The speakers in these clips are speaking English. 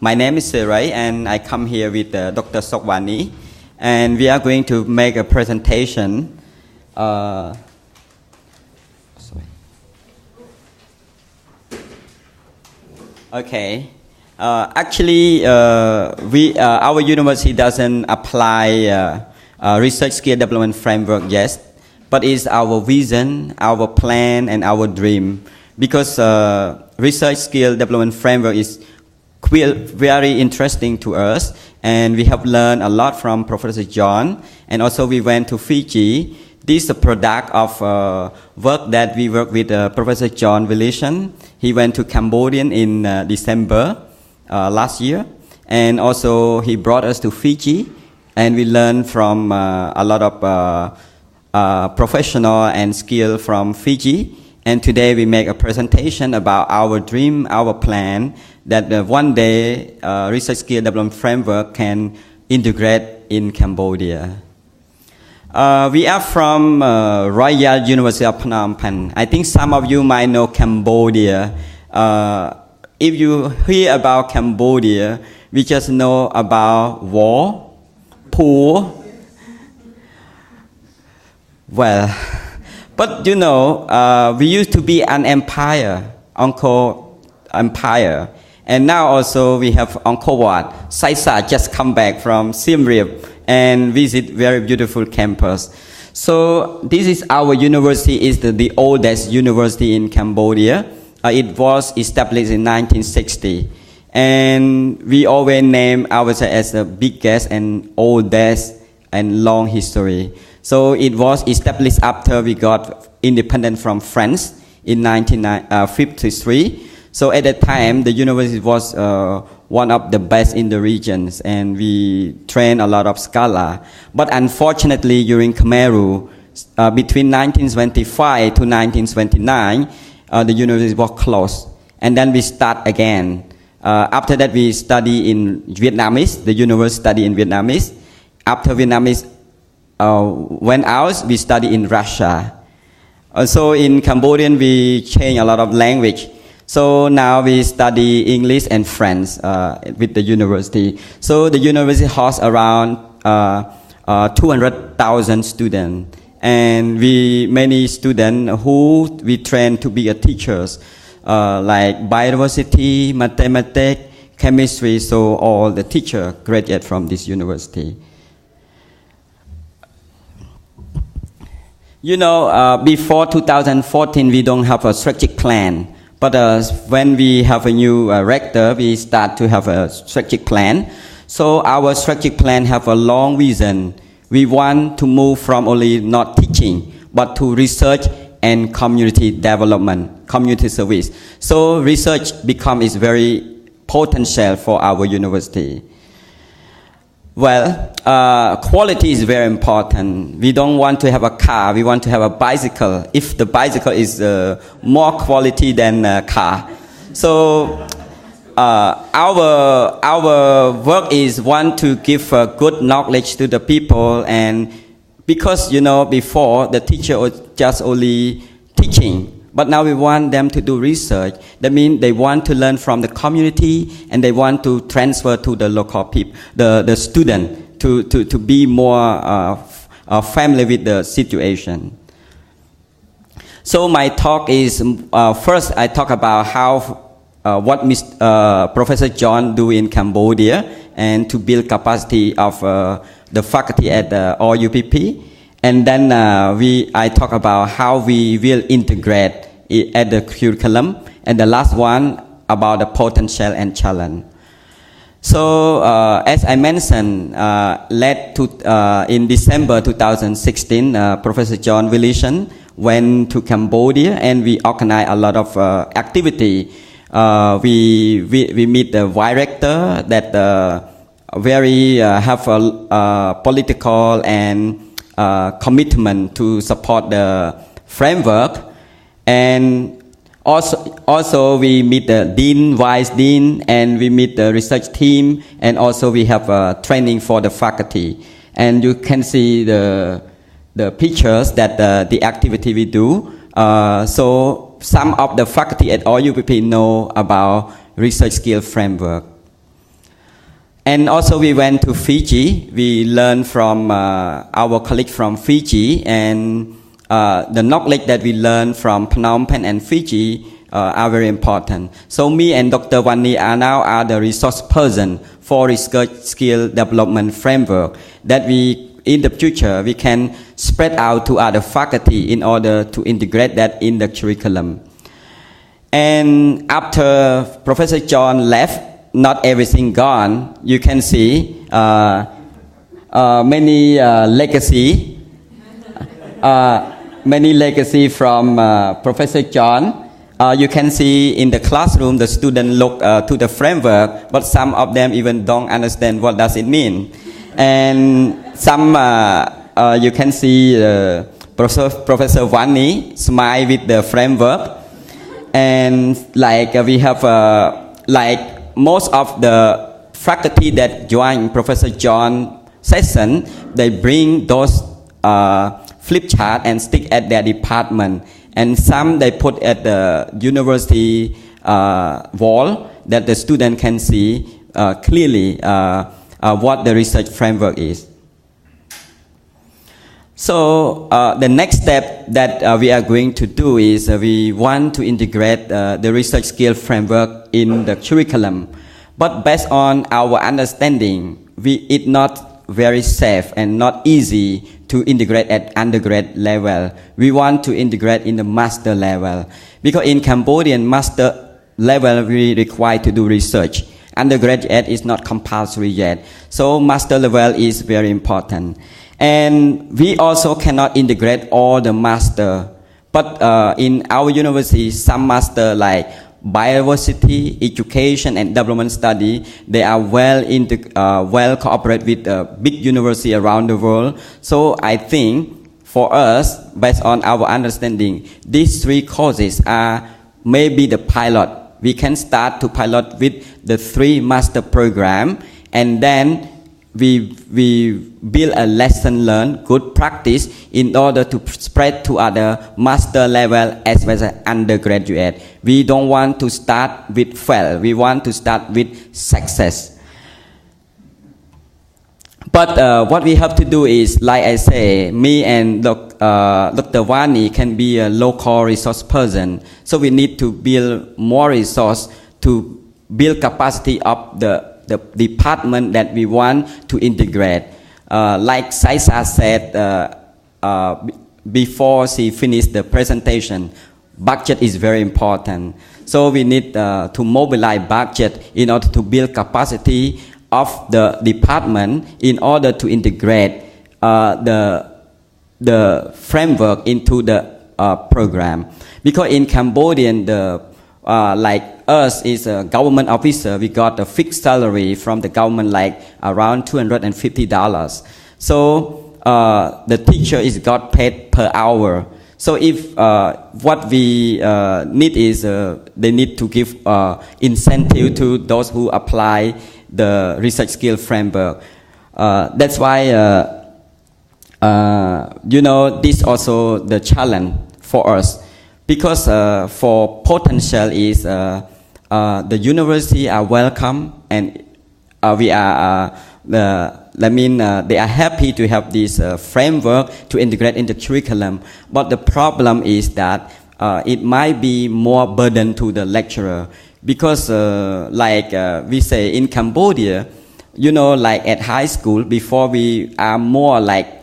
My name is Serey, and I come here with Dr. Sok, and we are going to make a presentation. Okay. Actually, our university doesn't apply research skill development framework yet, but it's our vision, our plan, and our dream. Because research skill development framework is very interesting to us, and we have learned a lot from Professor John, and also we went to Fiji. This is a product of work that we worked with Professor John Wilson. He went to Cambodia in December last year, and also he brought us to Fiji, and we learned from a lot of professional and skill from Fiji. And today we make a presentation about our dream, our plan, that one day research skill development framework can integrate in Cambodia. We are from Royal University of Phnom Penh. I think some of you might know Cambodia. If you hear about Cambodia, we just know about war, poor. Well, but you know, we used to be an empire, Angkor Empire. And now also we have Angkor Wat. Saisa just come back from Siem Reap and visit very beautiful campus. So this is our university, is the oldest university in Cambodia. It was established in 1960. And we always name ourselves as the biggest and oldest and long history. So it was established after we got independent from France in 1953. So at that time, the university was one of the best in the regions, and we trained a lot of scholars. But unfortunately, during Khmer Rule, between 1925 to 1929, the university was closed. And then we start again. After that, we study in Vietnamese, the university study in Vietnamese. After Vietnamese went out, we study in Russia. Also in Cambodian, we change a lot of language. So now we study English and French with the university. So the university hosts around 200,000 students. And many students who we train to be teachers, like biodiversity, mathematics, chemistry. So all the teachers graduate from this university. You know, before 2014, we don't have a strategic plan. But when we have a new rector, we start to have a strategic plan. So our strategic plan have a long vision. We want to move from only not teaching, but to research and community development, community service. So research becomes very potential for our university. Well, quality is very important. We don't want to have a car, we want to have a bicycle. If the bicycle is more quality than a car. So our work is want to give good knowledge to the people, and because you know before the teacher was just only teaching, but now we want them to do research. That means they want to learn from the community, and they want to transfer to the local people, the student, to be more familiar with the situation. So my talk is, first I talk about how, what Professor John do in Cambodia, and to build capacity of the faculty at the RUPP. And then I talk about how we will integrate it at the curriculum. And the last one about the potential and challenge. So as I mentioned, in December 2016, Professor John Wilson went to Cambodia, and we organized a lot of activity. We meet the director that very have a political and commitment to support the framework, and also we meet the dean, vice dean, and we meet the research team, and also we have training for the faculty. And you can see the pictures that the activity we do. So some of the faculty at RUPP know about research skill framework. And also we went to Fiji. We learned from our colleague from Fiji, and the knowledge that we learned from Phnom Penh and Fiji are very important. So me and Dr. Wani are the resource person for research skill development framework that we, in the future, we can spread out to other faculty in order to integrate that in the curriculum. And after Professor John left, not everything gone. You can see many legacy from Professor John. You can see in the classroom the student look to the framework, but some of them even don't understand what does it mean. And some you can see Professor Wani smile with the framework, and like we have like most of the faculty that join Professor John session, they bring those flip chart and stick at their department, and some they put at the university wall that the student can see clearly what the research framework is. So the next step that we are going to do is we want to integrate the research skill framework in the curriculum, but based on our understanding, it's not very safe and not easy to integrate at undergrad level. We want to integrate in the master level, because in Cambodian master level we require to do research. Undergraduate is not compulsory yet, so master level is very important. And we also cannot integrate all the master, but in our university, some master like biodiversity, education, and development study, they are well cooperate with big university around the world. So I think for us, based on our understanding, these three courses are maybe the pilot. We can start to pilot with the 3 master program, and then we build a lesson learned, good practice in order to spread to other master level as well as undergraduate. We don't want to start with fail. We want to start with success. But what we have to do is, like I say, me and Dr. Wani can be a local resource person. So we need to build more resource to build capacity of the department that we want to integrate. Like Saisa said before she finished the presentation, budget is very important. So we need to mobilize budget in order to build capacity of the department in order to integrate the framework into the program. Because in Cambodian, like us is a government officer, we got a fixed salary from the government like around $250. So the teacher is got paid per hour. So if what we need is they need to give incentive to those who apply the research skill framework. That's why you know, this also the challenge for us, because for potential is the university are welcome, and we are they are happy to have this framework to integrate in the curriculum. But the problem is that it might be more burden to the lecturer, because like we say in Cambodia, you know, like at high school, before we are more like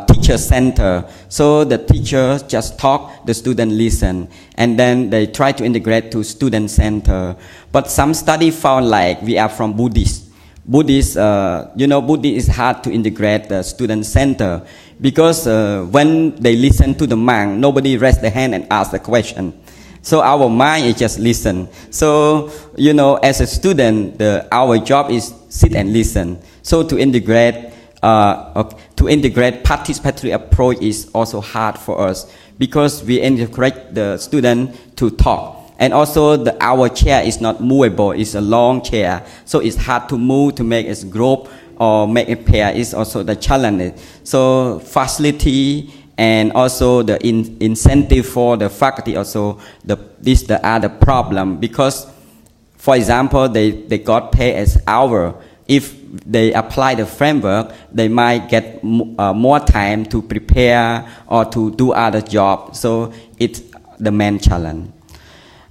teacher center. So the teacher just talk, the student listen, and then they try to integrate to student center. But some study found like we are from Buddhist. You know, Buddhist is hard to integrate the student center, because when they listen to the monk, nobody raise the hand and ask the question. So our mind is just listen. So, you know, as a student, our job is sit and listen. So to integrate participatory approach is also hard for us, because we encourage the student to talk. And also our chair is not movable, it's a long chair. So it's hard to move, to make a group or make a pair is also the challenge. So facility and also the incentive for the faculty also, these are the problem, because for example, they got paid as hour. if they apply the framework, they might get more time to prepare or to do other jobs. So it's the main challenge.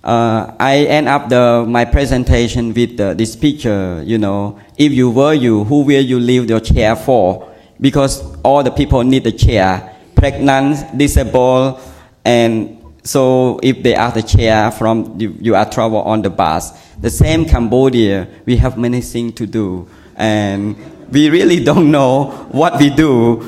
I end up my presentation with this picture, you know, if you were you, who will you leave your chair for? Because all the people need a chair, pregnant, disabled, and so if they ask the chair from you are travel on the bus. The same Cambodia, we have many things to do, and we really don't know what we do.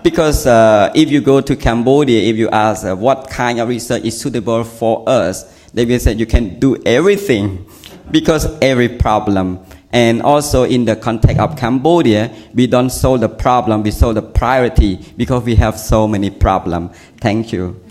Because if you go to Cambodia, if you ask what kind of research is suitable for us, they will say you can do everything because every problem. And also in the context of Cambodia, we don't solve the problem, we solve the priority because we have so many problems. Thank you.